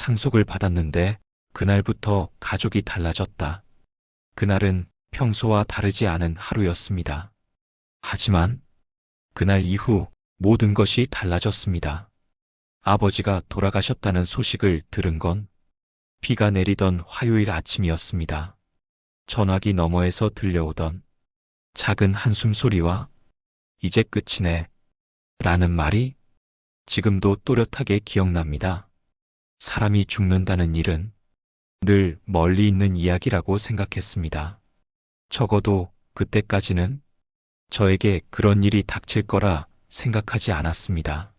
상속을 받았는데 그날부터 가족이 달라졌다. 그날은 평소와 다르지 않은 하루였습니다. 하지만 그날 이후 모든 것이 달라졌습니다. 아버지가 돌아가셨다는 소식을 들은 건 비가 내리던 화요일 아침이었습니다. 전화기 너머에서 들려오던 작은 한숨 소리와 이제 끝이네 라는 말이 지금도 또렷하게 기억납니다. 사람이 죽는다는 일은 늘 멀리 있는 이야기라고 생각했습니다. 적어도 그때까지는 저에게 그런 일이 닥칠 거라 생각하지 않았습니다.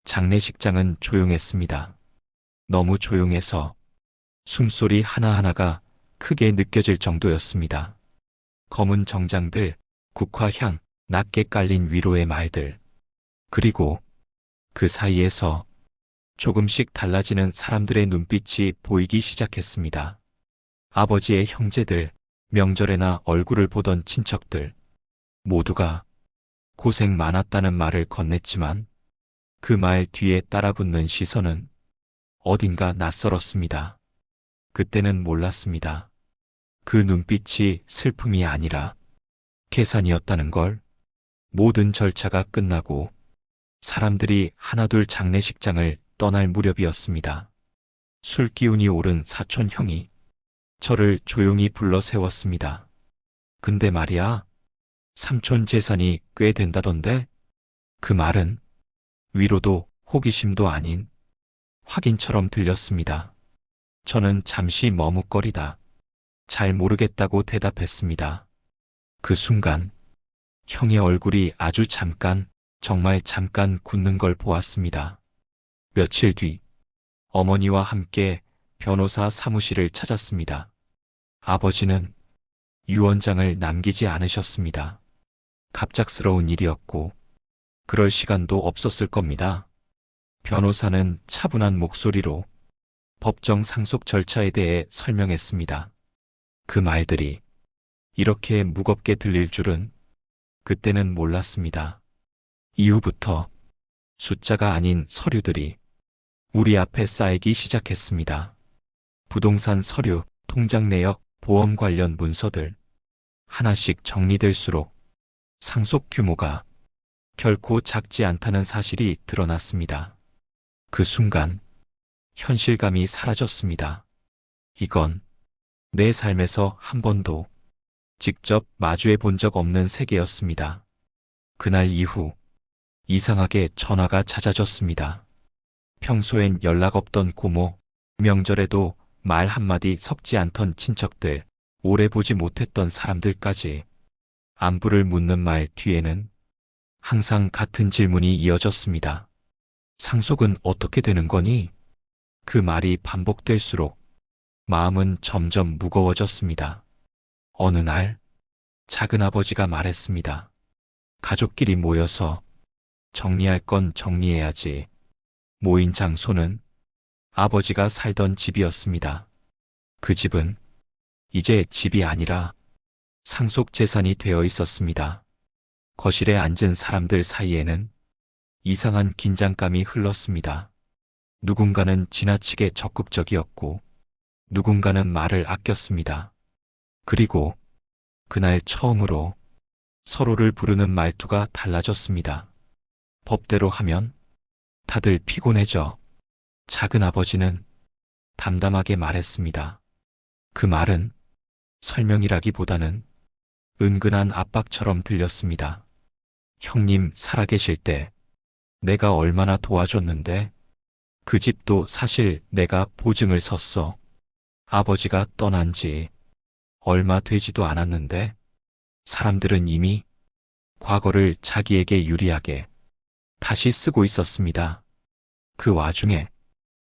장례식장은 조용했습니다. 너무 조용해서 숨소리 하나하나가 크게 느껴질 정도였습니다. 검은 정장들, 국화향, 낮게 깔린 위로의 말들. 그리고 그 사이에서 조금씩 달라지는 사람들의 눈빛이 보이기 시작했습니다. 아버지의 형제들, 명절에나 얼굴을 보던 친척들, 모두가 고생 많았다는 말을 건넸지만 그 말 뒤에 따라붙는 시선은 어딘가 낯설었습니다. 그때는 몰랐습니다. 그 눈빛이 슬픔이 아니라 계산이었다는 걸. 모든 절차가 끝나고 사람들이 하나둘 장례식장을 떠날 무렵이었습니다. 술 기운이 오른 사촌 형이 저를 조용히 불러 세웠습니다. 근데 말이야, 삼촌 재산이 꽤 된다던데? 그 말은 위로도 호기심도 아닌 확인처럼 들렸습니다. 저는 잠시 머뭇거리다 잘 모르겠다고 대답했습니다. 그 순간 형의 얼굴이 아주 잠깐, 정말 잠깐 굳는 걸 보았습니다. 며칠 뒤 어머니와 함께 변호사 사무실을 찾았습니다. 아버지는 유언장을 남기지 않으셨습니다. 갑작스러운 일이었고 그럴 시간도 없었을 겁니다. 변호사는 차분한 목소리로 법정 상속 절차에 대해 설명했습니다. 그 말들이 이렇게 무겁게 들릴 줄은 그때는 몰랐습니다. 이후부터 숫자가 아닌 서류들이 우리 앞에 쌓이기 시작했습니다. 부동산 서류, 통장 내역, 보험 관련 문서들. 하나씩 정리될수록 상속 규모가 결코 작지 않다는 사실이 드러났습니다. 그 순간 현실감이 사라졌습니다. 이건 내 삶에서 한 번도 직접 마주해 본 적 없는 세계였습니다. 그날 이후 이상하게 전화가 잦아졌습니다. 평소엔 연락 없던 고모, 명절에도 말 한마디 섞지 않던 친척들, 오래 보지 못했던 사람들까지 안부를 묻는 말 뒤에는 항상 같은 질문이 이어졌습니다. 상속은 어떻게 되는 거니? 그 말이 반복될수록 마음은 점점 무거워졌습니다. 어느 날 작은 아버지가 말했습니다. 가족끼리 모여서 정리할 건 정리해야지. 모인 장소는 아버지가 살던 집이었습니다. 그 집은 이제 집이 아니라 상속 재산이 되어 있었습니다. 거실에 앉은 사람들 사이에는 이상한 긴장감이 흘렀습니다. 누군가는 지나치게 적극적이었고 누군가는 말을 아꼈습니다. 그리고 그날 처음으로 서로를 부르는 말투가 달라졌습니다. 법대로 하면 다들 피곤해져. 작은 아버지는 담담하게 말했습니다. 그 말은 설명이라기보다는 은근한 압박처럼 들렸습니다. 형님 살아계실 때 내가 얼마나 도와줬는데 그 집도 사실 내가 보증을 섰어. 아버지가 떠난 지 얼마 되지도 않았는데 사람들은 이미 과거를 자기에게 유리하게 다시 쓰고 있었습니다. 그 와중에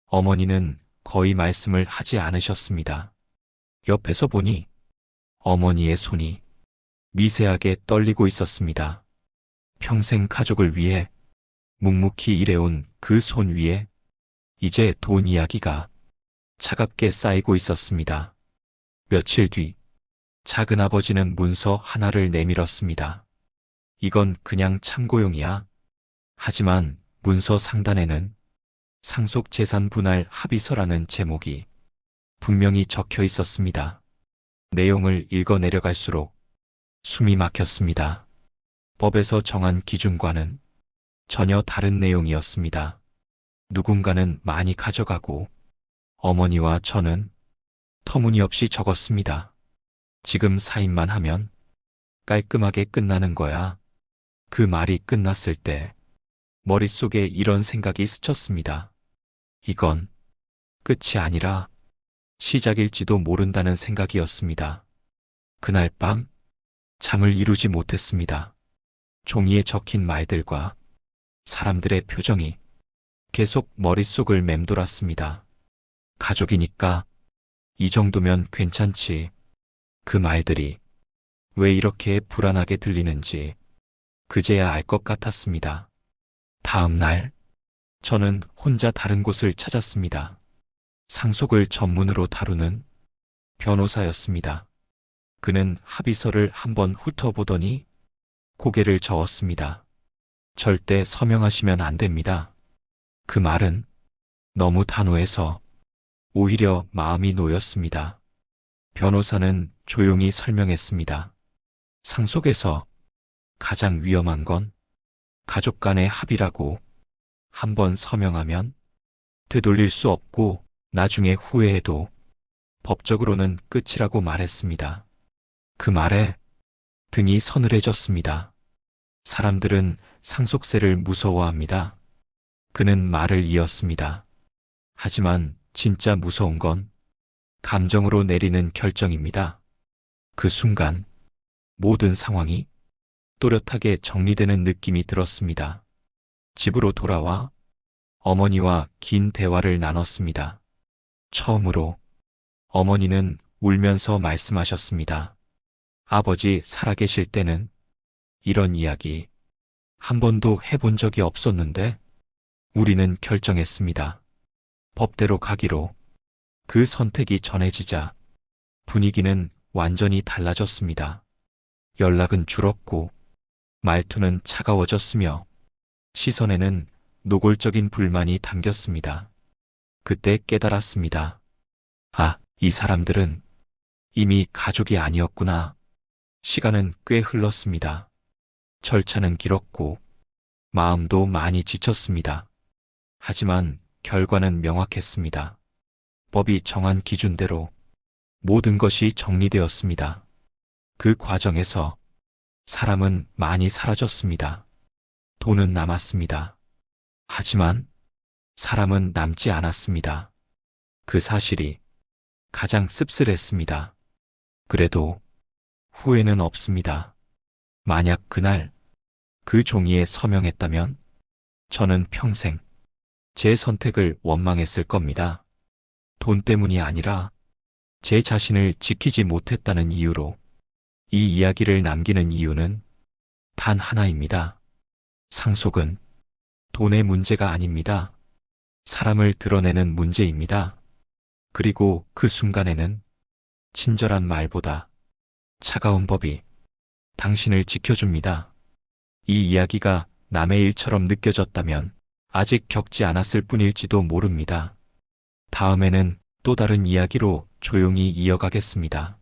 어머니는 거의 말씀을 하지 않으셨습니다. 옆에서 보니 어머니의 손이 미세하게 떨리고 있었습니다. 평생 가족을 위해 묵묵히 일해온 그 손 위에 이제 돈 이야기가 차갑게 쌓이고 있었습니다. 며칠 뒤 작은 아버지는 문서 하나를 내밀었습니다. 이건 그냥 참고용이야. 하지만 문서 상단에는 상속 재산 분할 합의서라는 제목이 분명히 적혀 있었습니다. 내용을 읽어 내려갈수록 숨이 막혔습니다. 법에서 정한 기준과는 전혀 다른 내용이었습니다. 누군가는 많이 가져가고 어머니와 저는 터무니없이 적었습니다. 지금 사인만 하면 깔끔하게 끝나는 거야. 그 말이 끝났을 때 머릿속에 이런 생각이 스쳤습니다. 이건 끝이 아니라 시작일지도 모른다는 생각이었습니다. 그날 밤 잠을 이루지 못했습니다. 종이에 적힌 말들과 사람들의 표정이 계속 머릿속을 맴돌았습니다. 가족이니까 이 정도면 괜찮지. 그 말들이 왜 이렇게 불안하게 들리는지 그제야 알 것 같았습니다. 다음 날 저는 혼자 다른 곳을 찾았습니다. 상속을 전문으로 다루는 변호사였습니다. 그는 합의서를 한번 훑어보더니 고개를 저었습니다. 절대 서명하시면 안 됩니다. 그 말은 너무 단호해서 오히려 마음이 놓였습니다. 변호사는 조용히 설명했습니다. 상속에서 가장 위험한 건 가족 간의 합의라고. 한번 서명하면 되돌릴 수 없고 나중에 후회해도 법적으로는 끝이라고 말했습니다. 그 말에 등이 서늘해졌습니다. 사람들은 상속세를 무서워합니다. 그는 말을 이었습니다. 하지만 진짜 무서운 건 감정으로 내리는 결정입니다. 그 순간 모든 상황이 또렷하게 정리되는 느낌이 들었습니다. 집으로 돌아와 어머니와 긴 대화를 나눴습니다. 처음으로 어머니는 울면서 말씀하셨습니다. 아버지 살아계실 때는 이런 이야기 한 번도 해본 적이 없었는데 우리는 결정했습니다. 법대로 가기로. 그 선택이 전해지자 분위기는 완전히 달라졌습니다. 연락은 줄었고 말투는 차가워졌으며 시선에는 노골적인 불만이 담겼습니다. 그때 깨달았습니다. 아, 이 사람들은 이미 가족이 아니었구나. 시간은 꽤 흘렀습니다. 절차는 길었고 마음도 많이 지쳤습니다. 하지만 결과는 명확했습니다. 법이 정한 기준대로 모든 것이 정리되었습니다. 그 과정에서 사람은 많이 사라졌습니다. 돈은 남았습니다. 하지만 사람은 남지 않았습니다. 그 사실이 가장 씁쓸했습니다. 그래도 후회는 없습니다. 만약 그날 그 종이에 서명했다면 저는 평생 제 선택을 원망했을 겁니다. 돈 때문이 아니라 제 자신을 지키지 못했다는 이유로. 이 이야기를 남기는 이유는 단 하나입니다. 상속은 돈의 문제가 아닙니다. 사람을 드러내는 문제입니다. 그리고 그 순간에는 친절한 말보다 차가운 법이 당신을 지켜줍니다. 이 이야기가 남의 일처럼 느껴졌다면 아직 겪지 않았을 뿐일지도 모릅니다. 다음에는 또 다른 이야기로 조용히 이어가겠습니다.